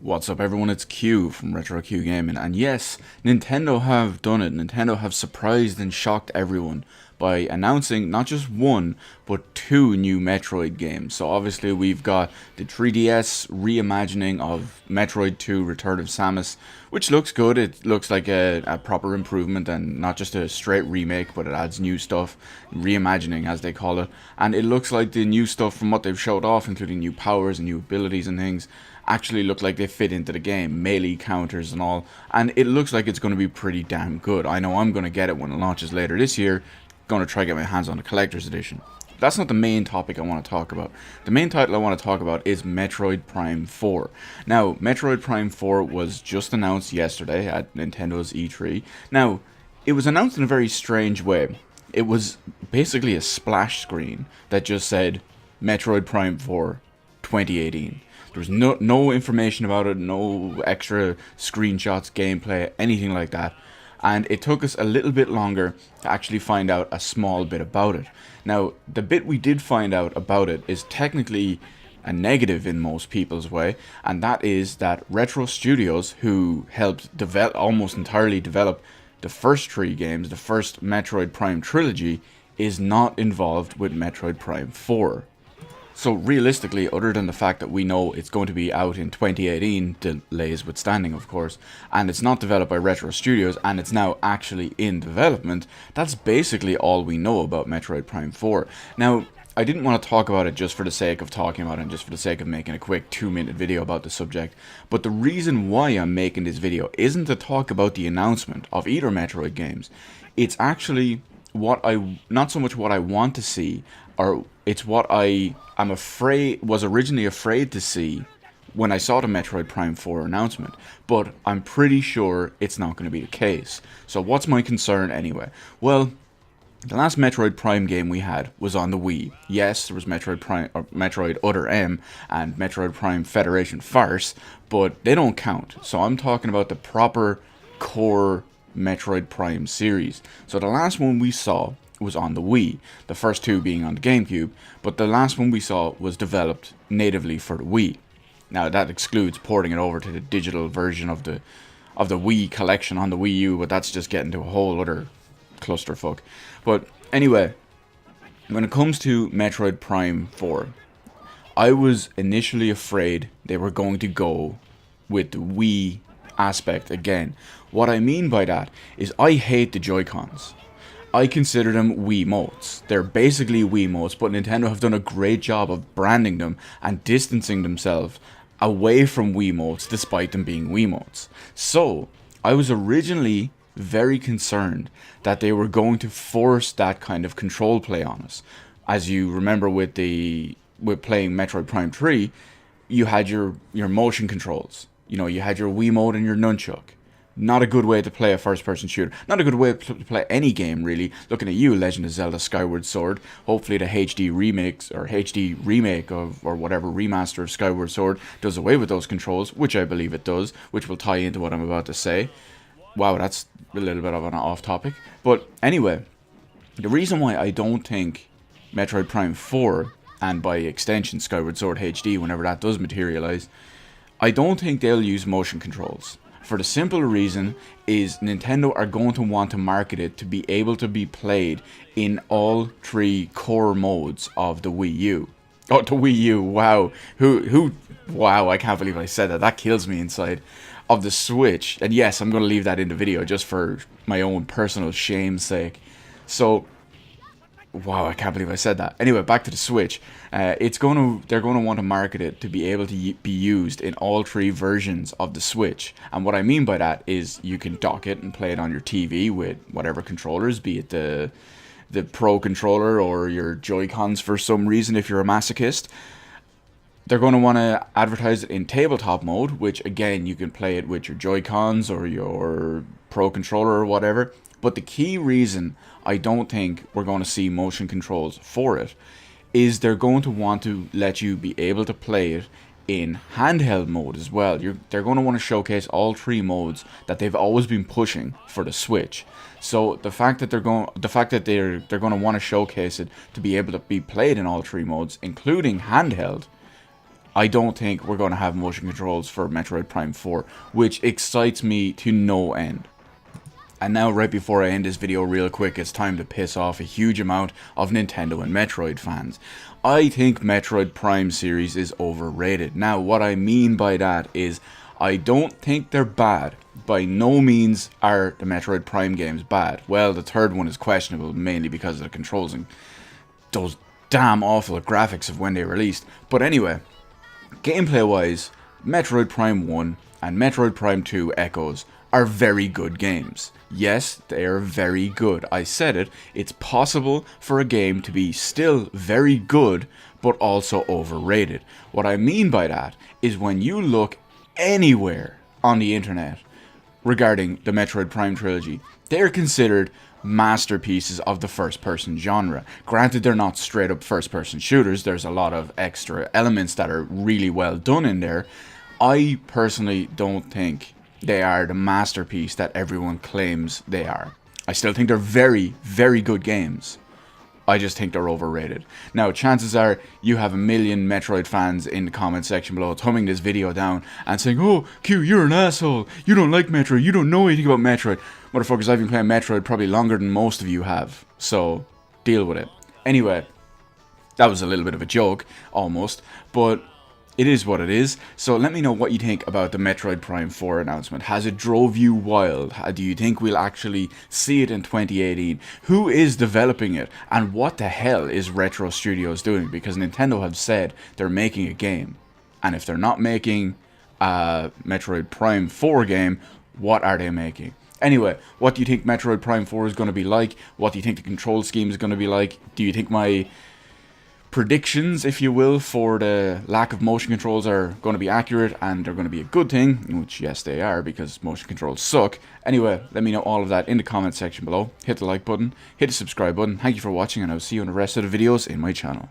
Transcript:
What's up everyone, it's Q from Retro Q Gaming, and yes, Nintendo have done it. Nintendo have surprised and shocked everyone by announcing not just one, but two new Metroid games. So obviously we've got the 3DS reimagining of Metroid 2 Return of Samus, which looks good. It looks like a proper improvement and not just a straight remake, but it adds new stuff, reimagining as they call it. And it looks like the new stuff from what they've showed off, including new powers and new abilities and things, actually look like they fit into the game, melee counters and all, and it looks like it's going to be pretty damn good. I know I'm going to get it when it launches later this year, going to try to get my hands on the collector's edition. That's not the main topic I want to talk about. The main title I want to talk about is Metroid Prime 4. Now, Metroid Prime 4 was just announced yesterday at Nintendo's E3. Now, it was announced in a very strange way. It was basically a splash screen that just said Metroid Prime 4 2018. There was no information about it, no extra screenshots, gameplay, anything like that. And it took us a little bit longer to actually find out a small bit about it. Now, the bit we did find out about it is technically a negative in most people's way, and that is that Retro Studios, who helped almost entirely develop the first three games, the first Metroid Prime trilogy, is not involved with Metroid Prime 4. So realistically, other than the fact that we know it's going to be out in 2018, delays withstanding of course, and it's not developed by Retro Studios, and it's now actually in development, that's basically all we know about Metroid Prime 4. Now, I didn't want to talk about it just for the sake of talking about it and just for the sake of making a quick 2-minute video about the subject, but the reason why I'm making this video isn't to talk about the announcement of either Metroid games. It's actually not so much what I want to see, or it's what was originally afraid to see when I saw the Metroid Prime 4 announcement, but I'm pretty sure it's not going to be the case. So what's my concern anyway? Well, the last Metroid Prime game we had was on the Wii. Yes, there was Metroid Prime, or Metroid Other M, and Metroid Prime Federation Farce, but they don't count. So I'm talking about the proper core Metroid Prime series. So the last one we saw was on the Wii, the first two being on the GameCube, but the last one we saw was developed natively for the Wii. Now that excludes porting it over to the digital version of the Wii collection on the Wii U, but that's just getting to a whole other clusterfuck. But anyway, when it comes to Metroid Prime 4, I was initially afraid they were going to go with the Wii aspect again. What I mean by that is I hate the Joy-Cons. I consider them Wiimotes. They're basically Wiimotes, but Nintendo have done a great job of branding them and distancing themselves away from Wiimotes despite them being Wiimotes. So, I was originally very concerned that they were going to force that kind of control play on us. As you remember with playing Metroid Prime 3, you had your motion controls. You know, you had your Wiimote and your nunchuck. Not a good way to play a first-person shooter. Not a good way to play any game, really. Looking at you, Legend of Zelda Skyward Sword. Hopefully the HD remix, or HD remake of, or whatever remaster of Skyward Sword does away with those controls, which I believe it does, which will tie into what I'm about to say. Wow, that's a little bit of an off-topic. But anyway, the reason why I don't think Metroid Prime 4, and by extension Skyward Sword HD, whenever that does materialize, I don't think they'll use motion controls. For the simple reason is Nintendo are going to want to market it to be able to be played in all three core modes of the Wii U. Oh, the Wii U, wow. Wow, I can't believe I said that. That kills me inside. Of the Switch. And yes, I'm going to leave that in the video just for my own personal shame's sake. So, wow, I can't believe I said that. Anyway, back to the Switch. They're going to want to market it to be able to be used in all three versions of the Switch. And what I mean by that is you can dock it and play it on your TV with whatever controllers, be it the Pro controller or your Joy-Cons for some reason if you're a masochist. They're going to want to advertise it in tabletop mode, which again, you can play it with your Joy-Cons or your Pro controller or whatever. But the key reason I don't think we're going to see motion controls for it is they're going to want to let you be able to play it in handheld mode as well. They're going to want to showcase all three modes that they've always been pushing for the Switch. So the fact that they're going to want to showcase it to be able to be played in all three modes, including handheld, I don't think we're going to have motion controls for Metroid Prime 4, which excites me to no end. And now, right before I end this video real quick, it's time to piss off a huge amount of Nintendo and Metroid fans. I think Metroid Prime series is overrated. Now, what I mean by that is, I don't think they're bad. By no means are the Metroid Prime games bad. Well, the third one is questionable, mainly because of the controls and those damn awful graphics of when they released. But anyway, gameplay-wise, Metroid Prime 1 and Metroid Prime 2 Echoes are very good games. Yes, they are very good. I said it, it's possible for a game to be still very good, but also overrated. What I mean by that is when you look anywhere on the internet regarding the Metroid Prime trilogy, they're considered masterpieces of the first-person genre. Granted, they're not straight-up first-person shooters. There's a lot of extra elements that are really well done in there. I personally don't think they are the masterpiece that everyone claims they are. I still think they're very, very good games. I just think they're overrated. Now, chances are you have a million Metroid fans in the comment section below thumbing this video down and saying, "Oh, Q, you're an asshole. You don't like Metroid. You don't know anything about Metroid." Motherfuckers, I've been playing Metroid probably longer than most of you have. So, deal with it. Anyway, that was a little bit of a joke, almost. But it is what it is. So let me know what you think about the Metroid Prime 4 announcement. Has it drove you wild? Do you think we'll actually see it in 2018? Who is developing it? And what the hell is Retro Studios doing? Because Nintendo have said they're making a game. And if they're not making a Metroid Prime 4 game, what are they making? Anyway, what do you think Metroid Prime 4 is going to be like? What do you think the control scheme is going to be like? Do you think my predictions, if you will, for the lack of motion controls are going to be accurate and they're going to be a good thing? Which, yes, they are, because motion controls suck. Anyway, let me know all of that in the comment section below. Hit the like button, hit the subscribe button. Thank you for watching, and I'll see you in the rest of the videos in my channel.